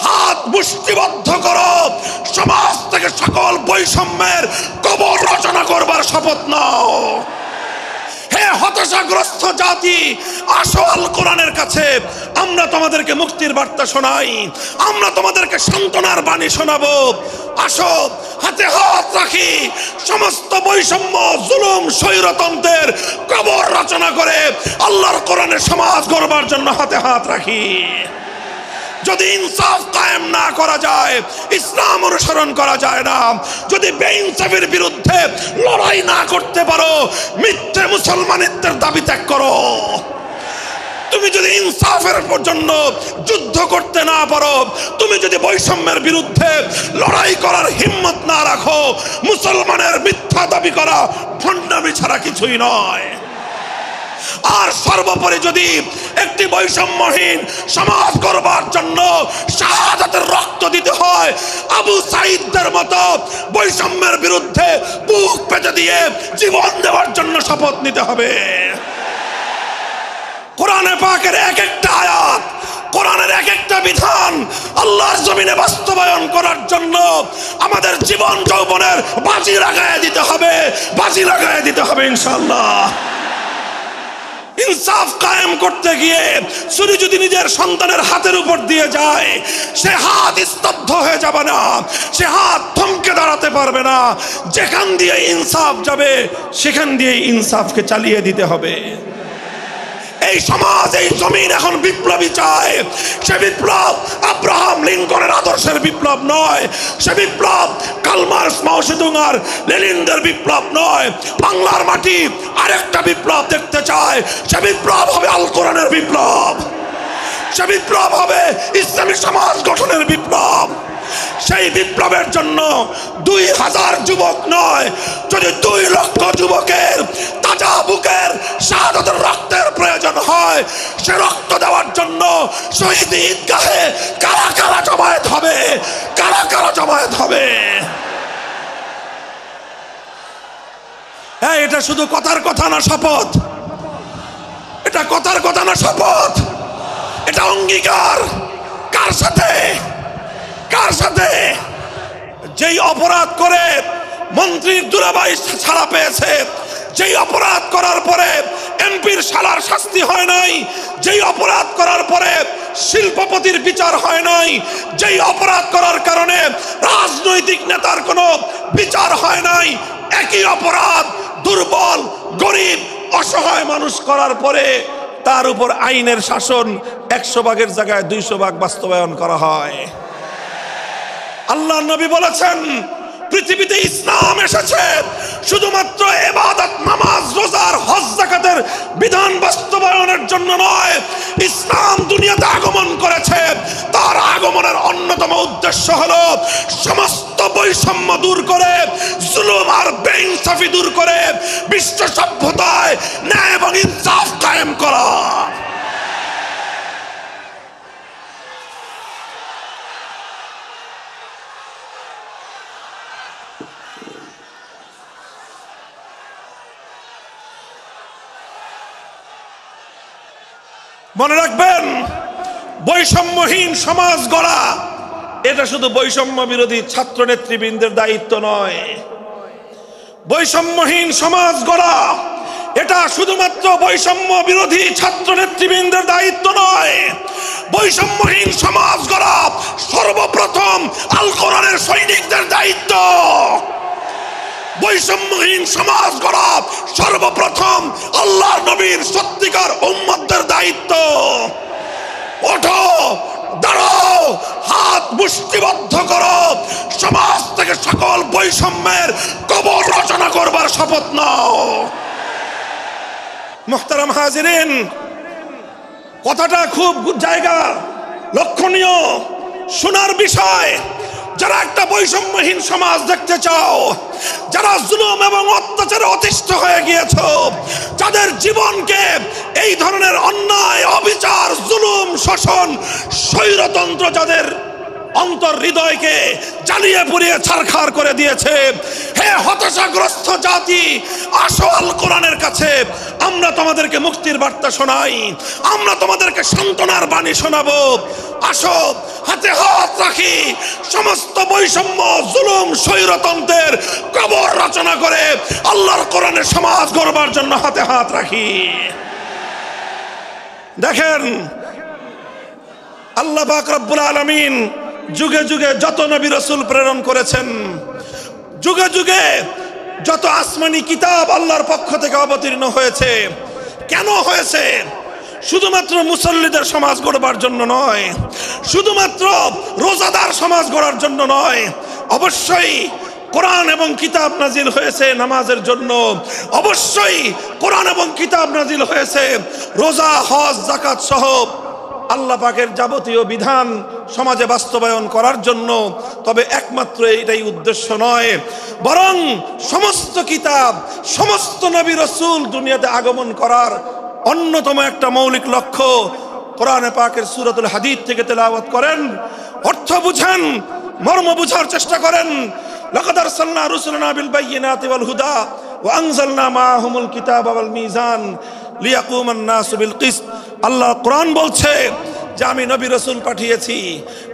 হাত মুষ্টিবদ্ধ করো, সমাজ থেকে সকল বৈষম্যের কবর রচনা করবার শপথ নাও। হে হতাশাগ্রস্ত জাতি, আসো আল কোরআনের কাছে, আমরা তোমাদেরকে মুক্তির বার্তা শোনাই, আমরা তোমাদেরকে সান্ত্বনার বাণী শোনাবো। আসো হাতে হাত রাখি, সমস্ত বৈষম্য, জুলুম, স্বৈরতন্ত্রের কবর রচনা করে আল্লাহর কোরআনের সমাজ গড়বার জন্য হাতে হাত রাখি। যদি ইনসাফ কায়েম না করা যায়, ইসলাম অনুসরণ করা যায় না। যদি বেইনসাফের বিরুদ্ধে লড়াই না করতে পারো, মিথ্যে মুসলমানিত্বের দাবি ত্যাগ করো। তুমি যদি ইনসাফের জন্য যুদ্ধ করতে না পারো, তুমি যদি বৈষম্যের বিরুদ্ধে লড়াই করার হিম্মত না রাখো, মুসলমানের মিথ্যা দাবি করা ভণ্ডামি ছাড়া কিছুই নয়। আর সর্বোপরি যদি একটি বৈষম্যহীন সমাজ গড়বার জন্য শাহাদাতের রক্ত দিতে হয়, আবু সাঈদদের মতো বৈষম্যের বিরুদ্ধে বুক পেতে দিয়ে জীবন দেওয়ার জন্য শপথ নিতে হবে। কোরআনে পাকের এক একটা আয়াত, কোরআনের এক একটা বিধান আল্লাহর জমিনে বাস্তবায়ন করার জন্য আমাদের জীবন যৌবনের বাজি লাগায় দিতে হবে, বাজি লাগায় দিতে হবে ইনশাআল্লাহ। ইনসাফ কায়েম করতে গিয়ে ছুরি যদি নিজের সন্তানের হাতের উপর দিয়ে যায়, সে হাত স্তব্ধ হয়ে যাবে না, সে হাত থমকে দাঁড়াতে পারবে না। যেখান দিয়ে ইনসাফ যাবে সেখান দিয়ে ইনসাফকে চালিয়ে দিতে হবে। এই সমাজ, এই জমিন এখন বিপ্লবী চায়। সে বিপ্লব আব্রাহাম লিঙ্কনের আদর্শের বিপ্লব নয়, সে বিপ্লব কার্ল মার্কস, মাও সেতুং আর লেনিনদের বিপ্লব নয়। বাংলার মাটি আরেকটা বিপ্লব দেখতে চায়, সে বিপ্লব হবে আল কোরআনের বিপ্লব, সে বিপ্লব হবে ইসলামী সমাজ গঠনের বিপ্লব। সেই বিপ্লবের জন্য 2000 যুবক নয়, যদি 2 লক্ষ যুবকের তাজা বুকের শাহাদাতের রক্তের প্রয়োজন হয়, সে রক্ত দেওয়ার জন্য শহীদ ঈদগাহে কারা কারা জমায়েত হবে, কারা কারা জমায়েত হবে। হ্যাঁ, এটা শুধু কথার কথা না, শপথ। এটা কথার কথা না, শপথ। এটা অঙ্গীকার। কার সাথে? কার সাথে? যেই অপরাধ করে মন্ত্রীর দুলাভাই ছাড়া পেয়েছে, যেই অপরাধ করার পরে এমপির শালার শাস্তি হয় নাই, যেই অপরাধ করার পরে শিল্পপতির বিচার হয় নাই, যেই অপরাধ করার কারণে রাজনৈতিক নেতার কোনো বিচার হয় নাই, একই অপরাধ দুর্বল, গরিব, অসহায় মানুষ করার পরে তার উপর আইনের শাসন 100 ভাগের জায়গায় 200 ভাগ বাস্তবায়ন করা হয়। আল্লাহর নবী বলেছেন, পৃথিবীতে ইসলাম এসেছে শুধুমাত্র ইবাদত, নামাজ, রোজার, হজ, যাকাতের বিধান বাস্তবায়নের জন্য নয়। ইসলাম দুনিয়াতে আগমন করেছে, তার আগমনের অন্যতম উদ্দেশ্য হলো সমস্ত বৈষম্য দূর করে, জুলুম আর বেইনসাফি দূর করে বিশ্ব সভ্যতায় ন্যায় এবং ইনসাফ কায়েম করা। মনে রাখবেন, বৈষম্যহীন সমাজ গড়া এটা শুধু বৈষম্য বিরোধী ছাত্র নেতৃবৃন্দের দায়িত্ব নয়। বৈষম্যহীন সমাজ গড়া এটা শুধুমাত্র বৈষম্য বিরোধী ছাত্র নেতৃবৃন্দের দায়িত্ব নয়। বৈষম্যহীন সমাজ গড়া সর্বপ্রথম আল কোরআনের সৈনিকদের দায়িত্ব। বৈষম্যহীন সমাজ গড়া সর্বপ্রথম আল্লাহর নবীর সত্যিকার উম্মতদের দায়িত্ব। ওঠো, দাঁড়াও, হাত মুষ্টিবদ্ধ করো, সমাজ থেকে সকল বৈষম্যের কবর রচনা করবার শপথ নাও। মুহতারাম হাজিরিন, কথাটা খুব জায়গা লক্ষণীয়, শোনার বিষয়। যারা একটা বৈষম্যহীন সমাজ দেখতে চাও, যারা জুলুম এবং অত্যাচারে অতিষ্ঠ হয়ে গিয়েছো, যাদের জীবনকে এই ধরনের অন্যায়, অবিচার, জুলুম, শোষণ, স্বৈরতন্ত্র যাদের অন্তর হৃদয়কে জ্বালিয়ে পুড়িয়ে ছারখার করে দিয়েছে, হে হতাশাগ্রস্ত জাতি, আসো আল কোরআনের কাছে, আমরা তোমাদেরকে মুক্তির বার্তা শোনাই, আমরা তোমাদেরকে সান্ত্বনার বাণী শোনাবো। আসো হাতে হাত রাখি, সমস্ত বৈষম্য, জুলুম, স্বৈরতন্ত্রের কবর রচনা করে আল্লাহর কোরআনের সমাজ গড়বার জন্য হাতে হাত রাখি। দেখেন, আল্লাহ পাক রব্বুল আলামিন যুগে যুগে যত নবী রাসূল প্রেরণ করেছেন, যুগে যুগে যত আসমানি কিতাব আল্লাহর পক্ষ থেকে অবতীর্ণ হয়েছে, কেন হয়েছে? শুধুমাত্র মুসল্লিদের সমাজ গড়বার জন্য নয়, শুধুমাত্র রোজাদার সমাজ গড়ার জন্য নয়, অবশ্যই কোরআন এবং কিতাব নাজিল হয়েছে নামাজের জন্য, অবশ্যই কোরআন এবং কিতাব নাজিল হয়েছে রোজা, হজ, যাকাত সহ আল্লাহ পাকের যাবতীয় বিধান সমাজে বাস্তবায়ন করার জন্য। তবে একমাত্র এটাই উদ্দেশ্য নয়, বরং সমস্ত কিতাব, সমস্ত নবী রাসূল দুনিয়াতে আগমন করার অন্যতম একটা মৌলিক লক্ষ্য। কোরআনে পাকের সূরাতুল হাদীদ থেকে তেলাওয়াত করেন, অর্থ বুঝেন, মর্ম বুঝার চেষ্টা করেন। লাকাদ আরসালনা রুসুলানা বিল বায়িনাতি ওয়াল হুদা ওয়া আনজালনা মাআহুমুল কিতাবা ওয়াল মিজান লিয়াকুমান নাসু বিল কিসত। আল্লাহ কোরআন বলছে যে আমি নবী রাসূল পাঠিয়েছি,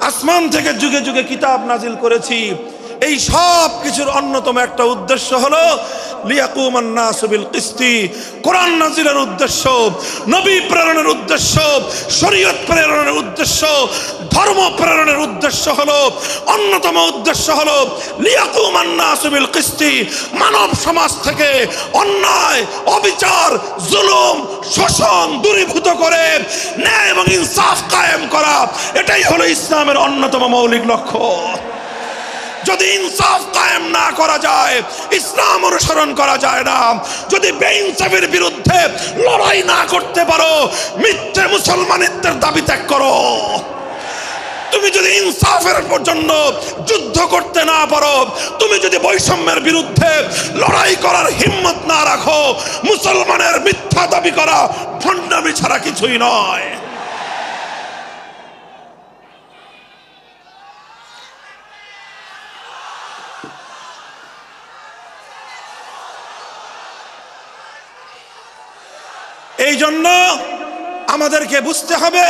আসমান থেকে যুগে যুগে কিতাব নাজিল করেছি। এই সব কিছুর অন্যতম একটা উদ্দেশ্য হলো লিয়াকুমান নাসু বিল কিসতি। কোরআন নাজিলের উদ্দেশ্য, নবী প্রেরণের উদ্দেশ্য, শরীয়ত প্রেরণের উদ্দেশ্য, ধর্ম প্রেরণের উদ্দেশ্য হলো, অন্যতম উদ্দেশ্য হলো লিয়াকুমান নাসু বিল কিসতি। মানব সমাজ থেকে অন্যায়, অবিচার, জুলুম, শোষণ দূরীভূত করে ন্যায় এবং ইনসাফ কায়েম করা, এটাই হলো ইসলামের অন্যতম মৌলিক লক্ষ্য। যদি ইনসাফ কায়েম না করা যায়, ইসলাম অনুসরণ করা যায় না। যদি বেইনসাফের বিরুদ্ধে লড়াই না করতে পারো, মিথ্যে মুসলমানিত্বের দাবি ত্যাগ করো। তুমি যদি ইনসাফের জন্য যুদ্ধ করতে না পারো, তুমি যদি বৈষম্যের বিরুদ্ধে লড়াই করার হিম্মত না রাখো, মুসলমানের মিথ্যা দাবি করা ভণ্ডামি ছাড়া কিছুই নয়। এই জন্য আমাদেরকে বুঝতে হবে,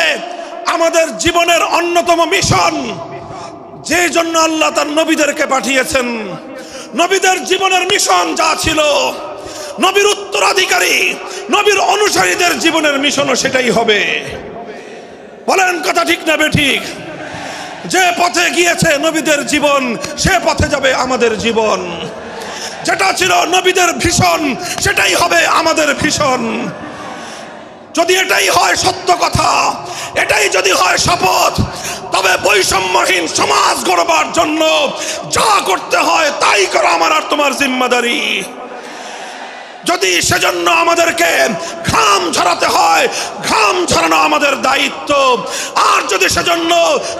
আমাদের জীবনের অন্যতম মিশন, যে জন্য আল্লাহ তার নবীদেরকে পাঠিয়েছেন, নবীদের জীবনের মিশন যা ছিল, নবীর উত্তরাধিকারী, নবীর অনুসারীদের জীবনের মিশনও সেটাই হবে। বলেন কথা ঠিক না বেঠিক? যে পথে গিয়েছে নবীদের জীবন, সে পথে যাবে আমাদের জীবন। যেটা ছিল নবীদের ভীষণ, সেটাই হবে আমাদের ভীষণ। যদি এটাই হয় সত্য কথা, এটাই যদি হয় শপথ, তবে বৈষম্যহীন সমাজ গড়বার জন্য যা করতে হয় তাই করা আমার আর তোমার জিম্মাদারি। যদি সেজন্য আমাদেরকে ঘাম ঝরাতে হয়, ঘাম ঝরানো আমাদের দায়িত্ব। আর যদি সেজন্য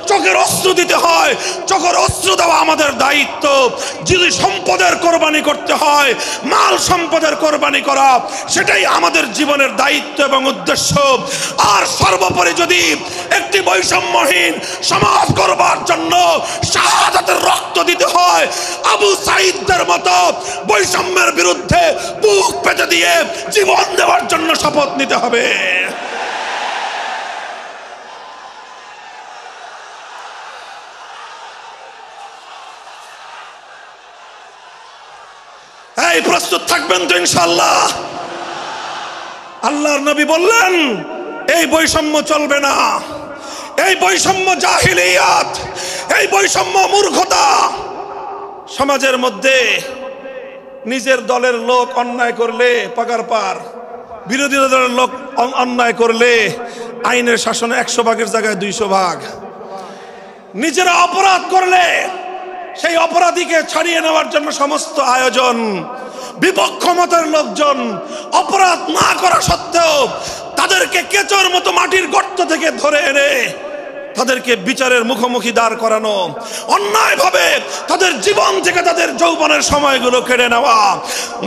চোখের অস্ত্র দিতে হয়, চোখের অস্ত্র দেওয়া আমাদের দায়িত্ব। যদি সম্পদের কোরবানি করতে হয়, মাল সম্পদের কোরবানি করা, সেটাই আমাদের জীবনের দায়িত্ব এবং উদ্দেশ্য। আর সর্বোপরি যদি একটি বৈষম্যহীন সমাজ গড়বার জন্য শাহাদাতের রক্ত দিতে হয়, আবু সাঈদদের মতো বৈষম্যের বিরুদ্ধে বুক পেতে দিয়ে জীবন দেওয়ার জন্য শপথ নিতে হবে। এই প্রস্তুত থাকবেন তো ইনশাআল্লাহ? আল্লাহর নবী বললেন এই বৈষম্য চলবে না, এই বৈষম্য জাহিলিয়াত, এই বৈষম্য মূর্খতা। সমাজের মধ্যে নিজের দলের লোক অন্যায় করলে পাগার পার, বিরোধী দলের লোক অন্যায় করলে আইনের শাসনে 100 ভাগের জায়গায় 200 ভাগ। নিজেরা অপরাধ করলে সেই অপরাধীকে ছাড়িয়ে নেওয়ার জন্য সমস্ত আয়োজন। বিপক্ষ মতের লোকজন অপরাধ না করা সত্ত্বেও তাদেরকে কেচোর মতো মাটির গর্ত থেকে ধরে এনে তাদেরকে বিচারের মুখোমুখি দাঁড় করানো, অন্যায়ভাবে তাদের জীবন থেকে তাদের যৌবনের সময়গুলো কেড়ে নেওয়া,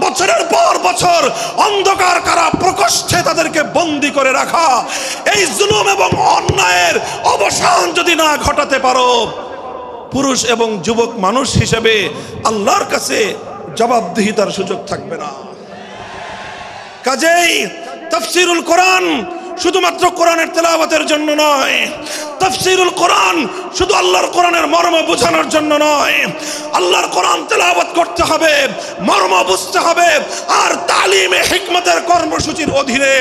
বছরের পর বছর অন্ধকার কারা প্রকোষ্ঠে তাদেরকে বন্দী করে রাখা। এই জুলুম এবং অন্যায়ের অবসান যদি না ঘটাতে পারো, পুরুষ এবং যুবক মানুষ হিসেবে আল্লাহর কাছে জবাবদিহিতার সুযোগ থাকবে না। কাজেই তাফসীরুল কোরআন শুধুমাত্র কোরআনের তেলাওয়াতের জন্য নয়, তাফসীরুল কোরআন শুধু আল্লাহর কোরআনের মর্ম বোঝানোর জন্য নয়। আল্লাহর কোরআন তেলাওয়াত করতে হবে, মর্ম বুঝতে হবে, আর তালিমে হিকমতের কর্মসূচির অধীনে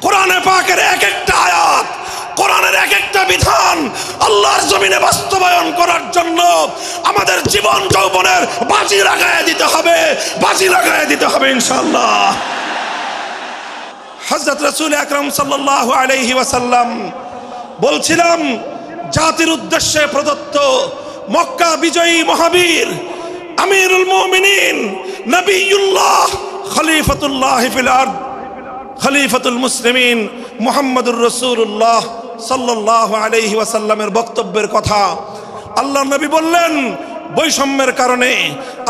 কোরআনে পাকের এক একটা আয়াত, কোরআনের এক একটা বিধান আল্লাহর জমিনে বাস্তবায়ন করার জন্য আমাদের জীবন যৌবনের বাজি লাগায় দিতে হবে ইনশাআল্লাহ। হযরত রাসূল আকরাম সাল্লাল্লাহু আলাইহি ওয়াসাল্লাম বলছিলাম, জাতির উদ্দেশ্যে প্রদত্ত মক্কা বিজয়ী মহাবীর আমিরুল মুমিনিন নবিয়ুল্লাহ খলিফাতুল্লাহ ফিল আরদ খলিফাতুল মুসলিমিন মুহাম্মদুর রাসূলুল্লাহ সাল্লাল্লাহু আলাইহি ওয়াসাল্লামের বক্তব্যের কথা আল্লাহর নবী বললেন, বৈষম্যের কারণে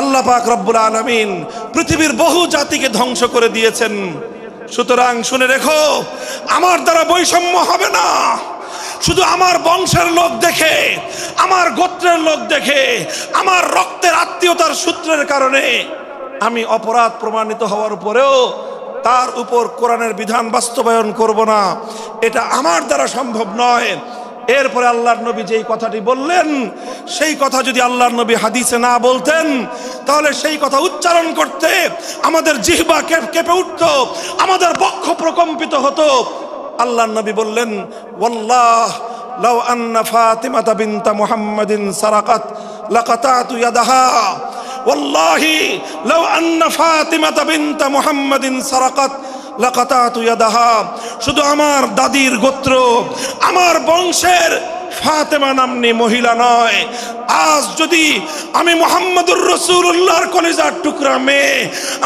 আল্লাহ পাক রব্বুল আলামিন পৃথিবীর বহু জাতিকে ধ্বংস করে দিয়েছেন। সুতরাং শুনে রেখো, আমার দ্বারা বৈষম্য হবে না। শুধু আমার বংশের লোক দেখে, আমার গোত্রের লোক দেখে, আমার রক্তের আত্মীয়তার সূত্রের কারণে আমি অপরাধ প্রমাণিত হওয়ার পরেও তার উপর কোরআনের বিধান বাস্তবায়ন করব না, এটা আমার দ্বারা সম্ভব নয়। এরপরে আল্লাহর নবী যেই কথাটি বললেন, সেই কথা যদি আল্লাহর নবী হাদিসে না বলতেন, তাহলে সেই কথা উচ্চারণ করতে আমাদের জিহ্বা কেঁপে উঠত, আমাদের বক্ষ প্রকম্পিত হতো। আল্লাহর নবী বললেন, ওয়াল্লাহ লাউ আন্না ফাতিমাতা বিনতা মুহাম্মাদিন সারাকাত লাকাতাতু ইয়াদাহা, ওয়াল্লাহি লাউ আন্না ফাতিমাতা বিনতা মুহাম্মাদিন সারাকাত লাকাতাতু ইয়াদাহা। শুধু আমার দাদির গোত্র, আমার বংশের ফাতেমা নামনি মহিলা নয়, আজ যদি আমি মুহাম্মদুর রাসূলুল্লাহর কলিজার টুকরা মেয়ে,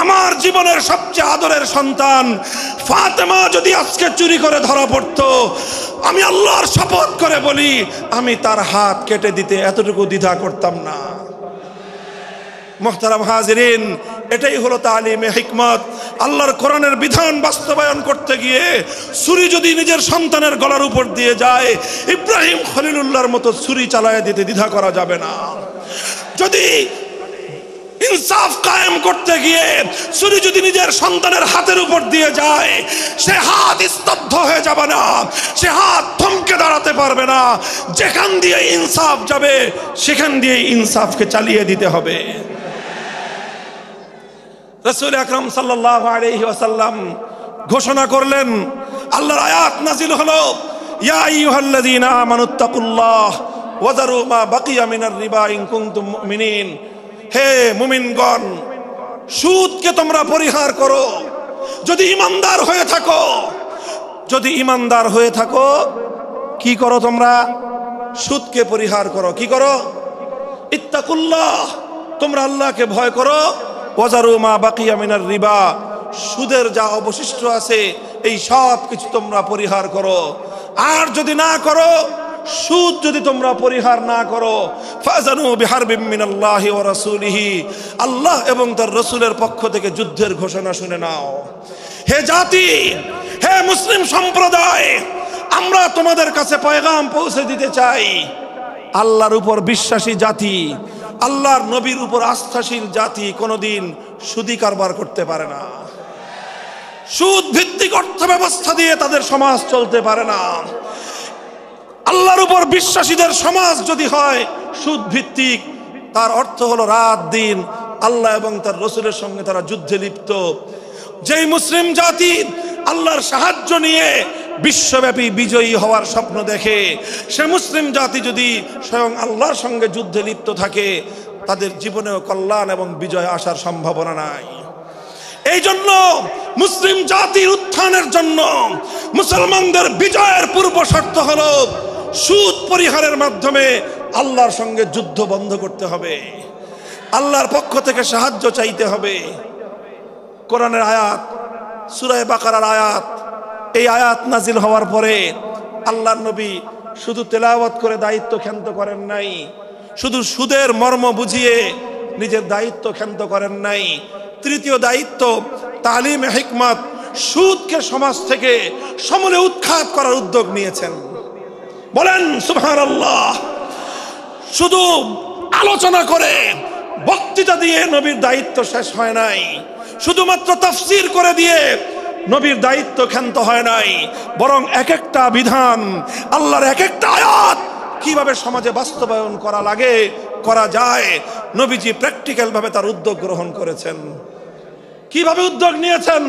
আমার জীবনের সবচেয়ে আদরের সন্তান ফাতেমা যদি আজকে চুরি করে ধরা পড়তো, আমি আল্লাহর শপথ করে বলি, আমি তার হাত কেটে দিতে এতটুকু দ্বিধা করতাম না। মুহতারাম হাজিরিন, এটাই হলো তালিমে হিকমত। আল্লাহর কোরআনের বিধান বাস্তবায়ন করতে গিয়ে ছুরি যদি নিজের সন্তানের গলার উপর দিয়ে যায়, ইব্রাহিম খলিলুল্লাহর মতো ছুরি চালায় দিতে দ্বিধা করা যাবে না। যদি ইনসাফ কায়েম করতে গিয়ে ছুরি যদি নিজের সন্তানের হাতের উপর দিয়ে যায়, সে হাত স্তব্ধ হয়ে যাবে না, সে হাত থমকে দাঁড়াতে পারবে না। যেখান দিয়ে ইনসাফ যাবে সেখান দিয়ে ইনসাফকে চালিয়ে দিতে হবে। রাসূল আকরাম সাল্লাল্লাহু আলাইহি ওয়াসাল্লাম ঘোষণা করলেন, আল্লাহর আয়াত নাযিল হলো, ইয়া আইয়ুহাল্লাযীনা আমানুত্তাকুল্লাহ ওয়া যারু মা বাকিয়া মিনার রিবা ইন কুনতুম মুমিনিন। হে মুমিনগণ, সুদকে তোমরা পরিহার করো যদি ঈমানদার হয়ে থাকো। যদি ঈমানদার হয়ে থাকো, কি করো তোমরা? সুদকে পরিহার করো। কি করো? ইত্তাকুল্লাহ, তোমরা আল্লাহকে ভয় করো। ওয়াজারু মা বাকিয়া মিনার রিবা, সুদের যা অবশিষ্ট আছে এই সব কিছু তোমরা পরিহার করো। আর যদি না করো, সুদ যদি তোমরা পরিহার না করো, ফাজানু বিহারবিম মিনাল্লাহি ওয়া রাসূলিহি, আল্লাহ এবং তার রাসূলের পক্ষ থেকে যুদ্ধের ঘোষণা শুনে নাও। হে জাতি, হে মুসলিম সম্প্রদায়, আমরা তোমাদের কাছে পয়গাম পৌঁছে দিতে চাই, আল্লাহর উপর বিশ্বাসী জাতি, আল্লাহর নবীর উপর আস্থাশীল জাতি কোনোদিন সুদি কারবার করতে পারে না। সুদ ভিত্তিক অর্থ ব্যবস্থা দিয়ে তাদের সমাজ চলতে পারে না। আল্লাহর উপর বিশ্বাসীদের সমাজ যদি হয় সুদ ভিত্তিক, তার অর্থ হলো রাত দিন আল্লাহ এবং তার রাসূলের সঙ্গে তারা যুদ্ধে লিপ্ত। যেই মুসলিম জাতি আল্লাহর সাহায্য নিয়ে বিশ্বব্যাপী বিজয়ী হওয়ার স্বপ্ন দেখে, সে মুসলিম জাতি যদি স্বয়ং আল্লাহর সঙ্গে যুদ্ধে লিপ্ত থাকে, তাদের জীবনেও কল্যাণ এবং বিজয় আসার সম্ভাবনা নাই। এই জন্য মুসলিম জাতির উত্থানের জন্য, মুসলমানদের বিজয়ের পূর্ব শর্ত হলো সুদ পরিহারের মাধ্যমে আল্লাহর সঙ্গে যুদ্ধ বন্ধ করতে হবে, আল্লাহর পক্ষ থেকে সাহায্য চাইতে হবে। কোরআনের আয়াত, সূরা বাকারার আয়াত, এই আয়াত নাজিল হওয়ার পরে আল্লাহর নবী শুধু তেলাওয়াত করে দায়িত্ব ক্ষান্ত করেন নাই, শুধু সুদের মর্ম বুঝিয়ে নিজের দায়িত্ব ক্ষান্ত করেন নাই। তৃতীয় দায়িত্ব তালিমে হিকমত, সুদকে সমাজ থেকে সমূলে উৎখাত করার উদ্যোগ নিয়েছেন। বলেন সুবহানাল্লাহ। শুধু আলোচনা করে বক্তৃতা দিয়ে নবীর দায়িত্ব শেষ হয় নাই, শুধুমাত্র তাফসীর করে দিয়ে নবীর দায়িত্ব ক্ষান্ত হয় নাই, বরং এক একটা বিধান, আল্লাহর এক একটা আয়াত কিভাবে সমাজে বাস্তবায়ন করা লাগে, করা যায়, নবীজি প্র্যাকটিক্যাল ভাবে তার উদ্যোগ গ্রহণ করেছেন। কিভাবে উদ্যোগ নিয়েছেন?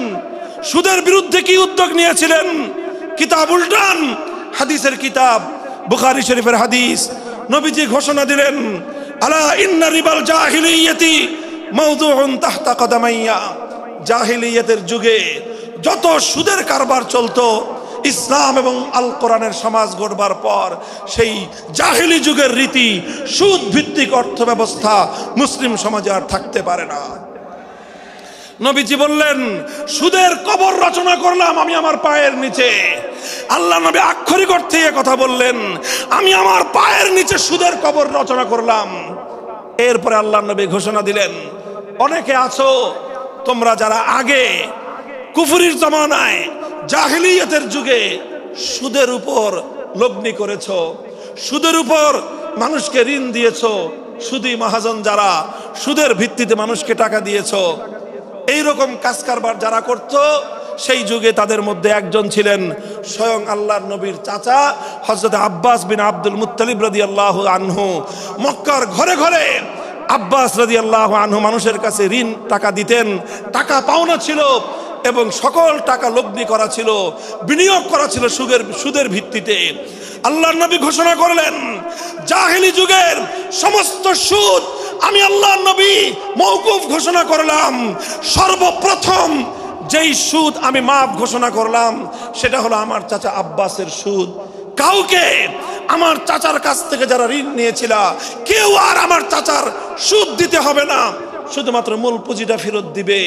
সুদের বিরুদ্ধে কি উদ্যোগ নিয়েছিলেন? কিতাব উল্টান, হাদিসের কিতাব, বুখারী শরীফের হাদিস, নবীজি ঘোষণা দিলেন, আলা ইন্না রিবাল জাহিলিয়াতি মাওদুউন তাহতা কদামাইয়া। জাহিলিয়াতের যুগে যত সুদের কারবার চলতো, ইসলাম এবং আল কোরআনের সমাজ গড়বার পর সেই জাহিলি যুগের রীতি, সুদ ভিত্তিক অর্থ ব্যবস্থা মুসলিম সমাজে আর থাকতে পারে না। নবীজি বললেন, সুদের কবর রচনা করলাম আমি আমার পায়ের নিচে। আল্লাহ নবী আক্ষরিক অর্থে এ কথা বললেন, আমি আমার পায়ের নিচে সুদের কবর রচনা করলাম। এরপরে আল্লাহ নবী ঘোষণা দিলেন, অনেকে আছো তোমরা যারা আগে কুফরির জমানায় জাহিলিয়াতের যুগে সুদের উপর লগ্নি করেছো, সুদের উপর মানুষকে ঋণ দিয়েছো, সুদী মহাজন যারা সুদের ভিত্তিতে মানুষকে টাকা দিয়েছো, এইরকম কাজ কারবার যারা করতো, সেই যুগে তাদের মধ্যে একজন ছিলেন স্বয়ং আল্লাহর নবীর চাচা হযরত আব্বাস বিন আব্দুল মুত্তালিব রাদিয়াল্লাহু আনহু। মক্কার ঘরে ঘরে আব্বাস রাদিয়াল্লাহু আনহু মানুষের কাছে ঋণ টাকা দিতেন, টাকা পাওনা ছিল এবং সকল টাকা লগ্নি করা ছিল, বিনিয়োগ করা ছিল সুদের ভিত্তিতে। আল্লাহর নবী ঘোষণা করলেন, জাহেলি যুগের সমস্ত সুদ আমি আল্লাহর নবী মওকুফ ঘোষণা করলাম। সর্বপ্রথম যেই সুদ আমি মাফ ঘোষণা করলাম সেটা হলো আমার চাচা আব্বাসের সুদ। কাউকে আমার চাচার কাছ থেকে যারা ঋণ নিয়েছিল, কেউ আর আমার চাচার সুদ দিতে হবে না, শুধুমাত্র মূল পুঁজিটা ফেরত দিবে।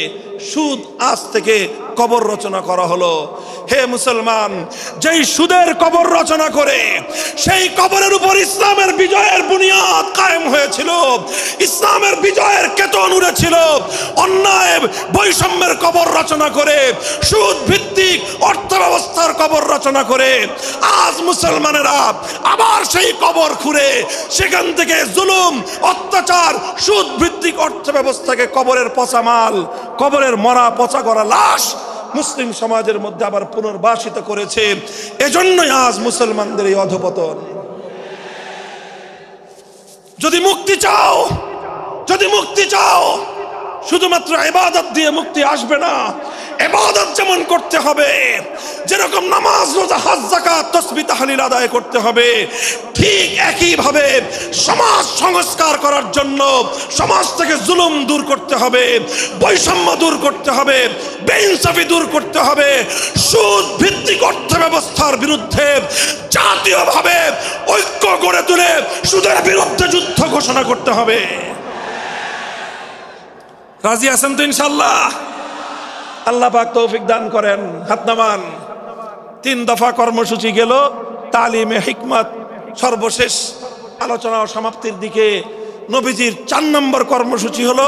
সুদ আজ থেকে কবর রচনা করা হলো। হে মুসলমান, যেই সুদের কবর রচনা করে সেই কবরের উপর ইসলামের বিজয়ের বুনিয়াদ কায়েম হয়েছিল, ইসলামের বিজয়ের কেতন উড়েছিল। অন্যায় বৈষম্যের কবর রচনা করে, সুদ ভিত্তিক অর্থ ব্যবস্থার কবর রচনা করে আজ মুসলমানেরা আবার সেই কবর খুঁড়ে সেখান থেকে জুলুম, অত্যাচার, সুদ ভিত্তিক অর্থ ব্যবস্থাকে কবরের পচা মাল, কবরের মরা পচা করা লাশ মুসলিম সমাজের মধ্যে আবার পুনর্বাসিত করেছে। এজন্যই আজ মুসলমানদের এই অধপতন। যদি মুক্তি চাও, যদি মুক্তি চাও, শুধুমাত্র ইবাদত দিয়ে মুক্তি আসবে না। ইবাদত যেমন করতে হবে, যেরকম নামাজ, রোজা, হজ, যাকাত, তাসবিহ, তাহলিল আদায় করতে হবে, ঠিক একই ভাবে সমাজ সংস্কার করার জন্য সমাজ থেকে জুলুম দূর করতে হবে, বৈষম্য দূর করতে হবে, বেইনসাফি দূর করতে হবে, সুদ ভিত্তিক অর্থ ব্যবস্থার বিরুদ্ধে জাতীয়ভাবে ঐক্য গড়ে তুলে সুদের বিরুদ্ধে যুদ্ধ ঘোষণা করতে হবে। রাজি আছেন তো ইনশাআল্লাহ? আল্লাহ পাক তৌফিক দান করেন। হাত নামান। 3 দফা কর্মসূচি গেল, তালিমে হিকমত সর্বশেষ আলোচনা ও সমাপ্তির দিকে। নবীজির 4 নম্বর কর্মসূচি হলো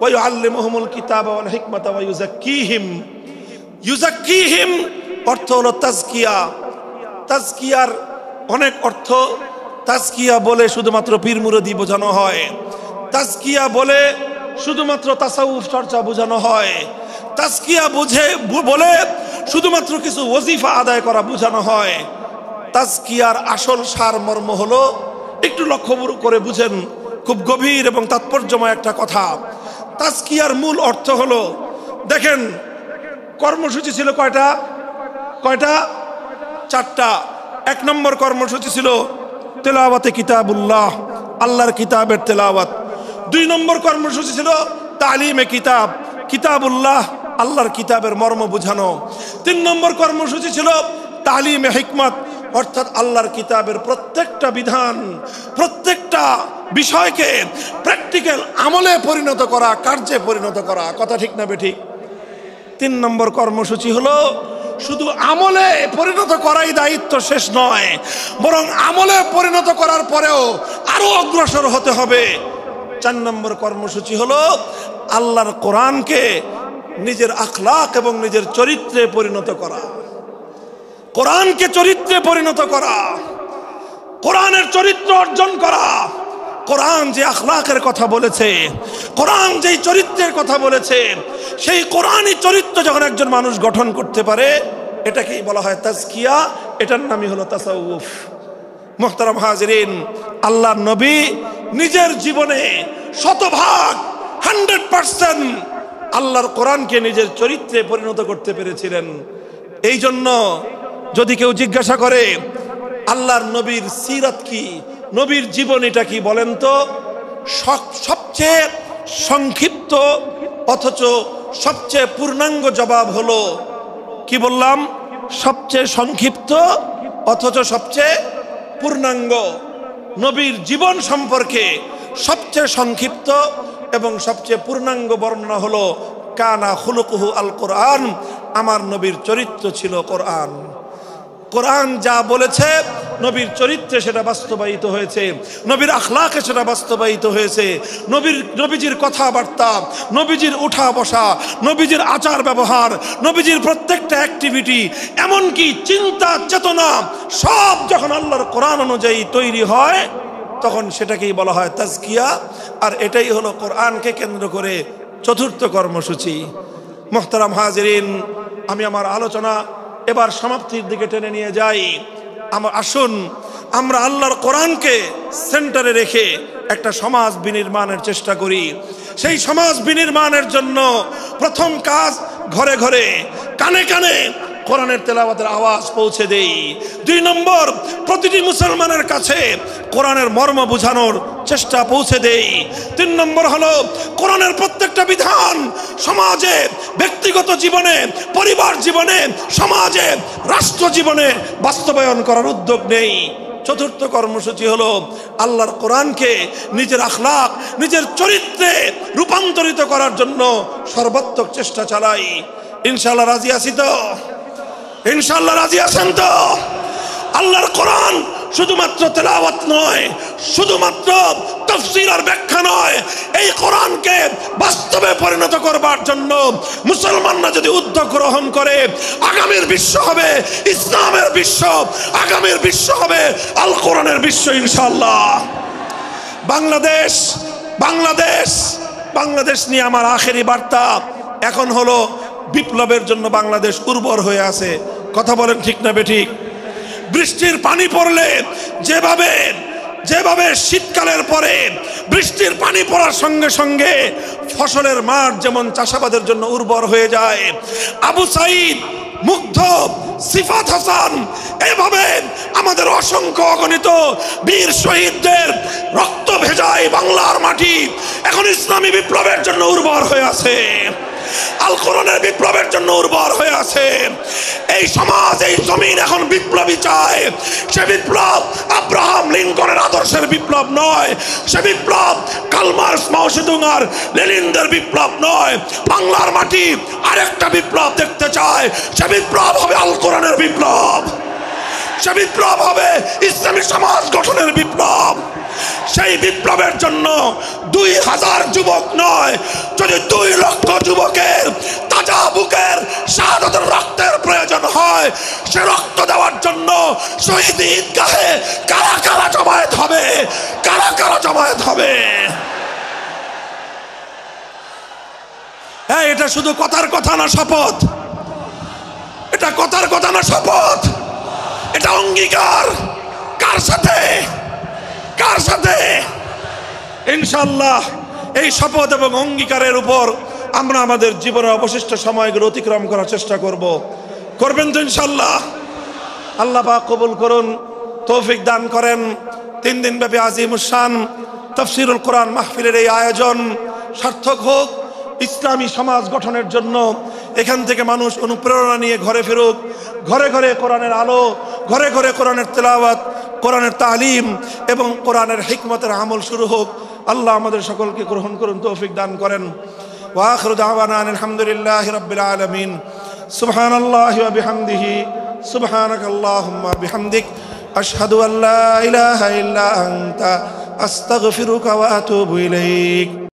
ওয়া ইউআল্লিমুহুমুল কিতাবা ওয়াল হিকমাতা ওয়া ইউযাক্কিহিম। ইউযাক্কিহিম অর্থ হলো তাজকিয়া। তাজকিয়ার অনেক অর্থ। তাজকিয়া বলে শুধুমাত্র পীর মুরিদি বোঝানো হয়, তাজকিয়া বলে শুধুমাত্র তাসাউফ চর্চা বোঝানো হয়, তাজকিয়া বলে শুধুমাত্র কিছু ওজিফা আদায় করা বোঝানো হয়। তাজকিয়ার আসল সারমর্ম হলো, একটু লক্ষ্য করে বুঝেন, খুব গভীর এবং তাৎপর্যময় একটা কথা। তাজকিয়ার মূল অর্থ হলো, দেখেন কর্মসূচি ছিল কয়টা? 4টা। 1 নম্বর কর্মসূচি ছিল তেলাওয়াতে কিতাবুল্লাহ, আল্লাহর কিতাবের তেলাওয়াত। 2 নম্বর কর্মসূচি ছিল তালিমে কিতাব, কিতাবুল্লাহ, আল্লাহর কিতাবের মর্ম বোঝানো। 3 নম্বর কর্মসূচি ছিল তালিমে হিকমত, অর্থাৎ আল্লাহর কিতাবের প্রত্যেকটা বিধান, প্রত্যেকটা বিষয়কে প্র্যাকটিক্যাল আমলে পরিণত করা, কার্যে পরিণত করা। কথা ঠিক না বেঠিক? 3 নম্বর কর্মসূচি হলো শুধু আমলে পরিণত করাই দায়িত্ব শেষ নয়, বরং আমলে পরিণত করার পরেও আরো অগ্রসর হতে হবে। 4 নম্বর কর্মসূচি হলো আল্লাহর কোরআনকে নিজের আখলাক এবং নিজের চরিত্রে পরিণত করা। কোরআনকে চরিত্রে পরিণত করা, কোরআনের চরিত্র অর্জন করা। কোরআন যে আখলাকের কথা বলেছে, কোরআন যেই চরিত্রের কথা বলেছে, সেই কোরআনই চরিত্র যখন একজন মানুষ গঠন করতে পারে, এটাকেই বলা হয় তাজকিয়া, এটার নামই হলো তাসাউফ। মুহতারাম হাজিরিন, আল্লাহর নবী নিজের জীবনে 100% আল্লাহর কোরআনকে নিজের চরিত্রে পরিণত করতে পেরেছিলেন। এই জন্য যদি কেউ জিজ্ঞাসা করে আল্লাহর নবীর সিরাত কি, নবীর জীবনীটা কি, বলেন তো, সবচেয়ে সংক্ষিপ্ত অথচ সবচেয়ে পূর্ণাঙ্গ জবাব হলো, কি বললাম, সবচেয়ে সংক্ষিপ্ত অথচ সবচেয়ে পূর্ণাঙ্গ। নবীর জীবন সম্পর্কে সবচেয়ে সংক্ষিপ্ত এবং সবচেয়ে পূর্ণাঙ্গ বর্ণনা হলো কানা খুলুকুহু আল কোরআন, আমার নবীর চরিত্র ছিল কোরআন। কোরআন যা বলেছে নবীর চরিত্রে সেটা বাস্তবায়িত হয়েছে, নবীর আখলাকে সেটা বাস্তবায়িত হয়েছে। নবীজির কথাবার্তা, নবীজির উঠা বসা, নবীজির আচার ব্যবহার, নবীজির প্রত্যেকটা অ্যাক্টিভিটি, এমনকি চিন্তা চেতনা, সব যখন আল্লাহর কোরআন অনুযায়ী তৈরি হয় তখন সেটাকেই বলা হয় তাজকিয়া। আর এটাই হলো কোরআনকে কেন্দ্র করে চতুর্থ কর্মসূচি। মুহতারাম হাজিরিন, আমি আমার আলোচনা এবার সমাপ্তির দিকে টেনে নিয়ে যাই। আসুন আমরা আল্লাহর কোরআনকে সেন্টারে রেখে একটা সমাজ বিনির্মাণের চেষ্টা করি। সেই সমাজ বিনির্মাণের জন্য প্রথম কাজ, ঘরে ঘরে কানে কানে কোরআনের তেলাওয়াতের আওয়াজ পৌঁছে দেই। 2 নম্বর, প্রতিটি মুসলমানের কাছে কোরআনের মর্ম বোঝানোর চেষ্টা পৌঁছে দেই। 3 নম্বর হলো কোরআনের প্রত্যেকটা বিধান সমাজে, ব্যক্তিগত জীবনে, পরিবার জীবনে, সমাজে, রাষ্ট্র জীবনে বাস্তবায়ন করার উদ্যোগ নেই। চতুর্থ কর্মসূচি হলো আল্লাহর কোরআনকে নিজের আখলাক, নিজের চরিত্রে রূপান্তরিত করার জন্য সর্বাত্মক চেষ্টা চালাই। ইনশাআল্লাহ রাজি আছি তো? ইনশাআল্লাহ রাজি আছেন তো? আল্লাহর কোরআন শুধুমাত্র তেলাওয়াত নয়, শুধুমাত্র তাফসীর আর ব্যাখ্যা নয়, এই কোরআনকে বাস্তবে পরিণত করবার জন্য মুসলমানরা যদি উদ্যোগ গ্রহণ করে, আগামীর বিশ্ব হবে ইসলামের বিশ্ব, আগামীর বিশ্ব হবে আল কোরআনের বিশ্ব ইনশাআল্লাহ। বাংলাদেশ বাংলাদেশ বাংলাদেশ নিয়ে আমার আখেরি বার্তা এখন হলো, বিপ্লবের জন্য বাংলাদেশ উর্বর হয়ে আছে। কথা বলেন ঠিক না বেঠিক? বৃষ্টির পানি পড়লে যেভাবে যেভাবে শীতকালের পরে বৃষ্টির পানি পড়ার সঙ্গে সঙ্গে ফসলের মাঠ যেমন চাষাবাদের জন্য উর্বর হয়ে যায়, আবু সাইদ, মুগ্ধ, সিফাত হাসান, এভাবে আমাদের অসংখ্য অগণিত বীর শহীদদের রক্ত ভেজায় বাংলার মাটি এখন ইসলামী বিপ্লবের জন্য উর্বর হয়ে আছে, আল কোরআনের বিপ্লবের জন্য উর্বর হয়ে আছে। এই সমাজ, এই জমিন এখন বিপ্লবী চায়। সে বিপ্লব আব্রাহাম লিঙ্কনের আদর্শের বিপ্লব নয়, সে বিপ্লব কার্ল মার্কস, মাও সেতুং আর লেনিনদের বিপ্লব নয়। বাংলার মাটি আরেকটা বিপ্লব দেখতে চায়, সে বিপ্লব হবে আল কোরআনের বিপ্লব, সে বিপ্লব হবে ইসলামী সমাজ গঠনের বিপ্লব। সেই বিপ্লবের জন্য 2000 যুবক নয়, যদি 2 লক্ষ যুবকের তাজা বুকের শাহাদাতের রক্তের প্রয়োজন হয়, সে রক্ত দেওয়ার জন্য শহীদ ঈদগাহে কারা কারা জমায়েত হবে, কারা কারা জমায়েত হবে। হ্যাঁ, এটা শুধু কথার কথা না, শপথ। এটা কথার কথা না, শপথ। এটা অঙ্গীকার। কার সাথে? কার সাথে? ইনশাআল্লাহ এই শপথ এবং অঙ্গীকারের উপর আমরা আমাদের জীবনের অবশিষ্ট সময়গুলো অতিক্রম করার চেষ্টা করব। করবেন তো ইনশাআল্লাহ? আল্লাহ পাক কবুল করুন, তৌফিক দান করেন। 3 দিন ব্যাপী আজিমুস শান তাফসীরুল কোরআন মাহফিলের এই আয়োজন সার্থক হোক, ইসলামী সমাজ গঠনের জন্য এখান থেকে মানুষ অনুপ্রেরণা নিয়ে ঘরে ফেরুক, ঘরে ঘরে কোরআনের আলো, ঘরে ঘরে কোরআনের তেলাওয়াত, কোরআনের তালিম এবং কোরআনের হিকমতের আমল শুরু হোক। আল্লাহ আমাদের সকলকে গ্রহণ করুন, তৌফিক দান করেন। ওয়া আখিরু দাওয়ানা আলহামদুলিল্লাহি রাব্বিল আলামিন। সুবহানাল্লাহি ওয়া বিহামদিহি, সুবহানাকাল্লাহুম্মা বিহামদিক, আশহাদু আল্লা ইলাহা ইল্লা আনতা, আস্তাগফিরুকা ওয়া আতুবু ইলাইক।